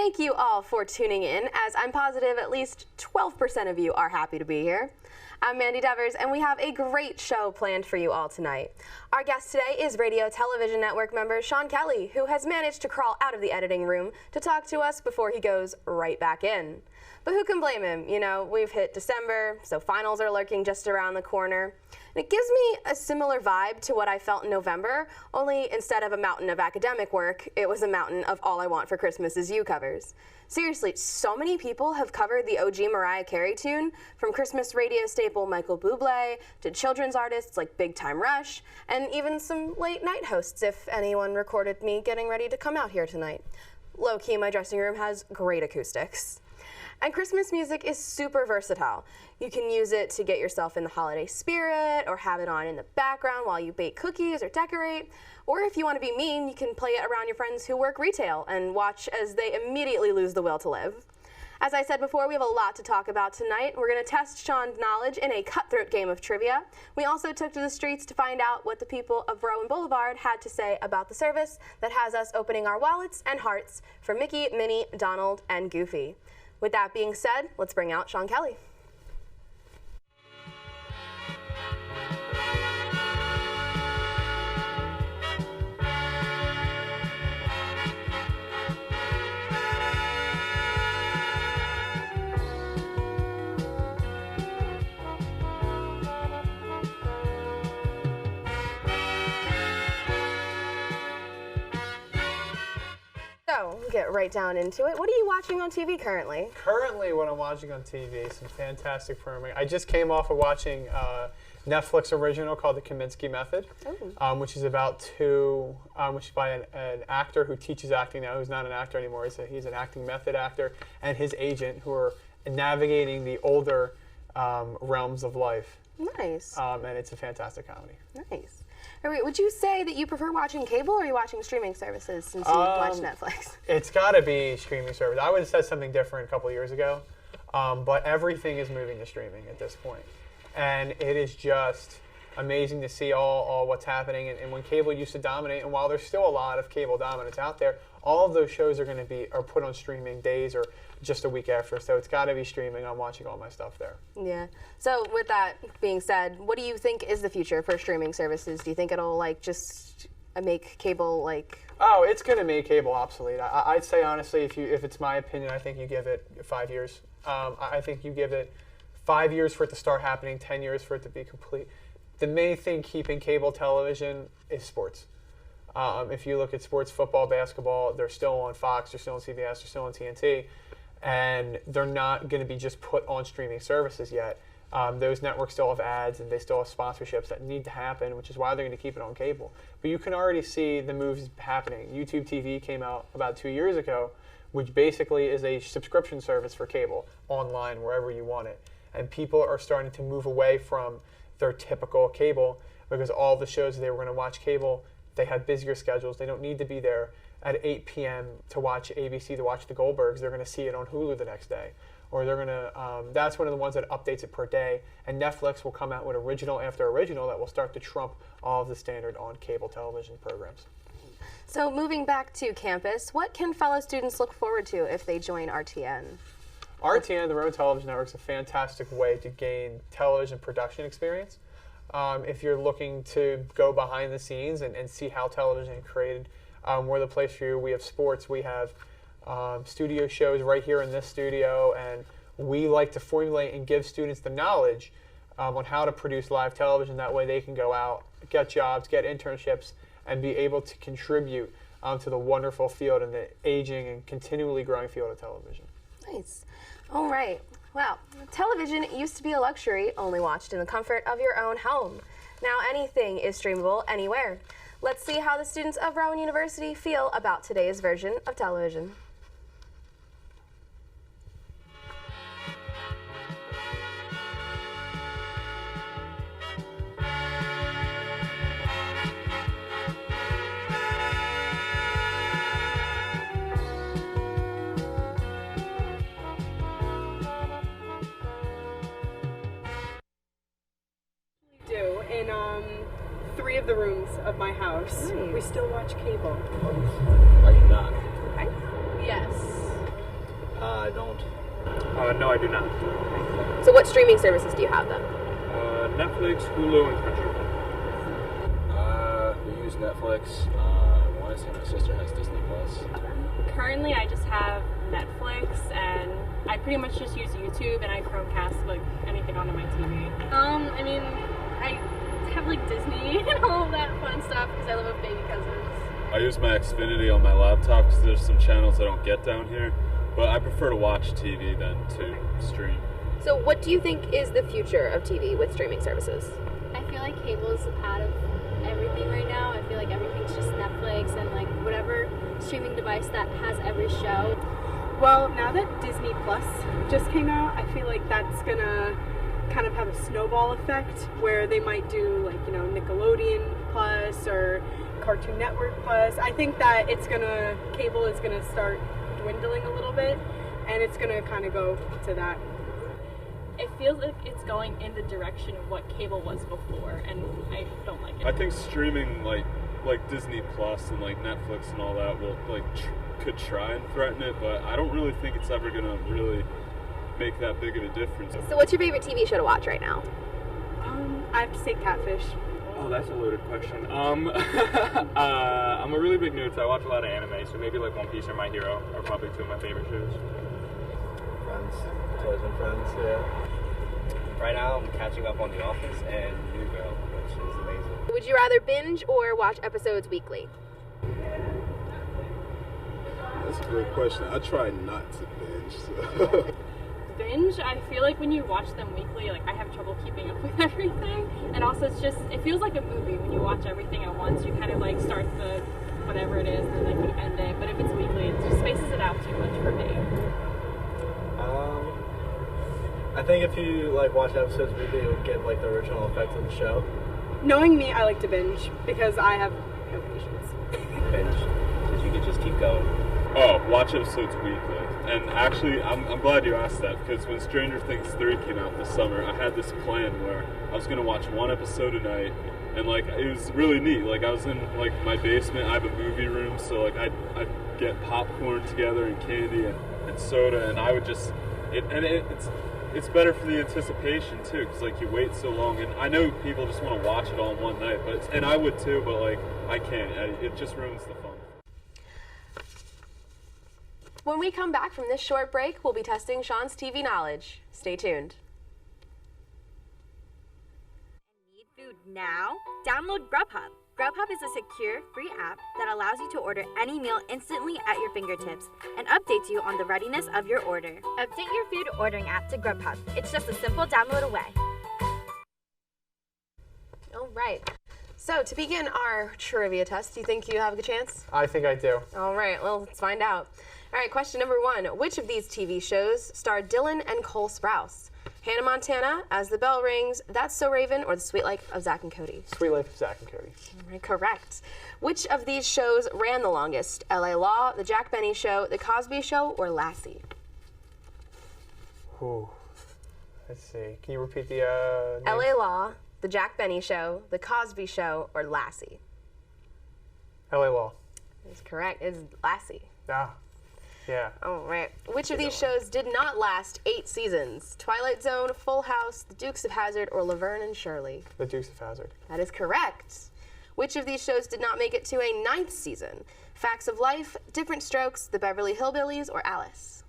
Thank you all for tuning in, as I'm positive at least 12% of you are happy to be here. I'm Mandy Devers, and we have a great show planned for you all tonight. Our guest today is Radio Television Network member Sean Kelly, who has managed to crawl out of the editing room to talk to us before he goes right back in. But who can blame him? You know, we've hit December, so finals are lurking just around the corner. And it gives me a similar vibe to what I felt in November, only instead of a mountain of academic work, it was a mountain of All I Want for Christmas Is You covers. Seriously, so many people have covered the OG Mariah Carey tune, from Christmas radio staple Michael Bublé to children's artists like Big Time Rush, and even some late night hosts if anyone recorded me getting ready to come out here tonight. Low-key, my dressing room has great acoustics. And Christmas music is super versatile. You can use it to get yourself in the holiday spirit, or have it on in the background while you bake cookies or decorate. Or if you want to be mean, you can play it around your friends who work retail and watch as they immediately lose the will to live. As I said before, we have a lot to talk about tonight. We're going to test Sean's knowledge in a cutthroat game of trivia. We also took to the streets to find out what the people of Rowan Boulevard had to say about the service that has us opening our wallets and hearts for Mickey, Minnie, Donald, and Goofy. With that being said, let's bring out Sean Kelly. So, we'll get right down into it. What are you watching on TV currently? Currently, what I'm watching on TV, some fantastic programming. I just came off of watching Netflix original called The Kominsky Method, which is about which is by an actor who teaches acting now, who's not an actor anymore. He's an acting method actor, and his agent, who are navigating the older realms of life. Nice. And it's a fantastic comedy. Nice. Would you say that you prefer watching cable, or are you watching streaming services since you watch Netflix? It's got to be streaming service. I would have said something different a couple years ago, but everything is moving to streaming at this point. And it is just amazing to see all what's happening. And when cable used to dominate, and while there's still a lot of cable dominance out there, all of those shows are put on streaming days or just a week after. So it's got to be streaming. I'm watching all my stuff there. Yeah. So with that being said, what do you think is the future for streaming services? Do you think it'll just make cable Oh, it's going to make cable obsolete. I'd say honestly, if it's my opinion, I think you give it 5 years. I think you give it 5 years for it to start happening, 10 years for it to be complete. The main thing keeping cable television is sports. If you look at sports, football, basketball, they're still on Fox, they're still on CBS, they're still on TNT, and they're not going to be just put on streaming services yet. Those networks still have ads, and they still have sponsorships that need to happen, which is why they're going to keep it on cable. But you can already see the moves happening. YouTube TV came out about 2 years ago, which basically is a subscription service for cable, online, wherever you want it. And people are starting to move away from their typical cable, because all the shows they were going to watch cable, they have busier schedules. They don't need to be there at 8 p.m. to watch ABC, to watch the Goldbergs. They're going to see it on Hulu the next day. Or they're going to, that's one of the ones that updates it per day. And Netflix will come out with original after original that will start to trump all of the standard on cable television programs. So moving back to campus, what can fellow students look forward to if they join RTN? RTN, the Rowan Television Network, is a fantastic way to gain television production experience. If you're looking to go behind the scenes and see how television is created, we're the place for you. We have sports, we have studio shows right here in this studio, and we like to formulate and give students the knowledge on how to produce live television. That way they can go out, get jobs, get internships, and be able to contribute to the wonderful field and the aging and continually growing field of television. Nice. All right. Well, television used to be a luxury only watched in the comfort of your own home. Now anything is streamable anywhere. Let's see how the students of Rowan University feel about today's version of television. In 3 of the rooms of my house, we still watch cable. Are you not? Yes. No, I do not. So what streaming services do you have then? Netflix, Hulu, and Crunchyroll. We use Netflix. I want to say my sister has Disney Plus. Currently, I just have Netflix, and I pretty much just use YouTube, and I Chromecast like anything onto my TV. I mean, I have like Disney and all of that fun stuff because I live with baby cousins. I use my Xfinity on my laptop because there's some channels I don't get down here, but I prefer to watch TV than to stream. So what do you think is the future of TV with streaming services? I feel like cable's out of everything right now. I feel like everything's just Netflix and like whatever streaming device that has every show. Well, now that Disney Plus just came out, I feel like that's gonna kind of have a snowball effect where they might do like, you know, Nickelodeon Plus or Cartoon Network Plus. I think that cable is gonna start dwindling a little bit, and it's gonna kind of go to that. It feels like it's going in the direction of what cable was before, and I don't like it. I think streaming like Disney Plus and like Netflix and all that will could try and threaten it, but I don't really think it's ever gonna really make that big of a difference. So what's your favorite TV show to watch right now? I have to say Catfish. Oh, that's a loaded question. I'm a really big nerd, so I watch a lot of anime, so maybe like One Piece or My Hero are probably two of my favorite shows. Friends. Toys and Friends, yeah. Right now, I'm catching up on The Office and New Girl, which is amazing. Would you rather binge or watch episodes weekly? That's a good question. I try not to binge. So. Binge, I feel like when you watch them weekly, like I have trouble keeping up with everything, and also it feels like a movie when you watch everything at once. You kind of like start the whatever it is and then like you end it, but if it's weekly, it just spaces it out too much for me. I think if you like watch episodes weekly, you'll get like the original effect of the show. Knowing me, I like to binge because I have no patience. Binge, because you can just keep going. Oh, watch episodes weekly. And actually, I'm glad you asked that, because when Stranger Things 3 came out this summer, I had this plan where I was going to watch one episode a night, and like it was really neat. Like I was in like my basement, I have a movie room, so like I'd get popcorn together and candy and soda, and I would just it's better for the anticipation too, because like you wait so long, and I know people just want to watch it all in one night, and I would too, but like I can't. It just ruins the fun. When we come back from this short break, we'll be testing Sean's TV knowledge. Stay tuned. Need food now? Download Grubhub. Grubhub is a secure, free app that allows you to order any meal instantly at your fingertips and updates you on the readiness of your order. Update your food ordering app to Grubhub. It's just a simple download away. All right. So to begin our trivia test, do you think you have a good chance? I think I do. All right, well, let's find out. All right, question number 1. Which of these TV shows starred Dylan and Cole Sprouse? Hannah Montana, As the Bell Rings, That's So Raven, or The Sweet Life of Zack and Cody? Sweet Life of Zack and Cody. All right, correct. Which of these shows ran the longest? LA Law, The Jack Benny Show, The Cosby Show, or Lassie? Ooh. Let's see. Can you repeat the names? LA Law, The Jack Benny Show, The Cosby Show, or Lassie? LA Law. That's correct. It's Lassie. Ah. Yeah. All right. Which of these shows did not last 8 seasons? Twilight Zone, Full House, The Dukes of Hazzard, or Laverne and Shirley? The Dukes of Hazzard. That is correct. Which of these shows did not make it to a 9th season? Facts of Life, Different Strokes, The Beverly Hillbillies, or Alice?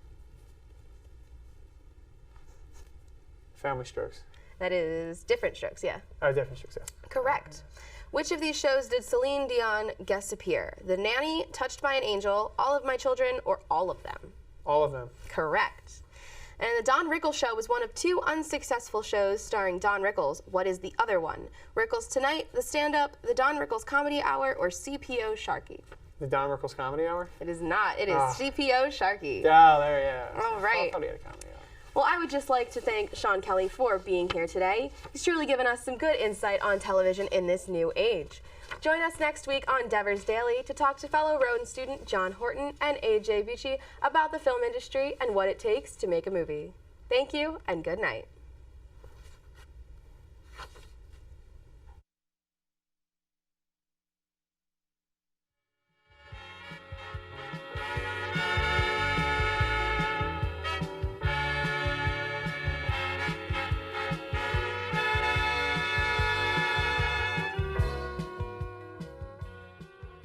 Family Strokes. That is Different Strokes, yeah. Oh, Different Strokes, yeah. Correct. Which of these shows did Celine Dion guest appear? The Nanny, Touched by an Angel, All of My Children, or all of them? All of them. Correct. And the Don Rickles Show was one of 2 unsuccessful shows starring Don Rickles. What is the other one? Rickles Tonight, The Stand-Up, The Don Rickles Comedy Hour, or CPO Sharky? The Don Rickles Comedy Hour? It is not. It is CPO Sharky. Yeah, there, yeah. All right. I thought he had a comedy hour. Well, I would just like to thank Sean Kelly for being here today. He's truly given us some good insight on television in this new age. Join us next week on Devers Daily to talk to fellow Rowan student John Horton and AJ Bucci about the film industry and what it takes to make a movie. Thank you and good night.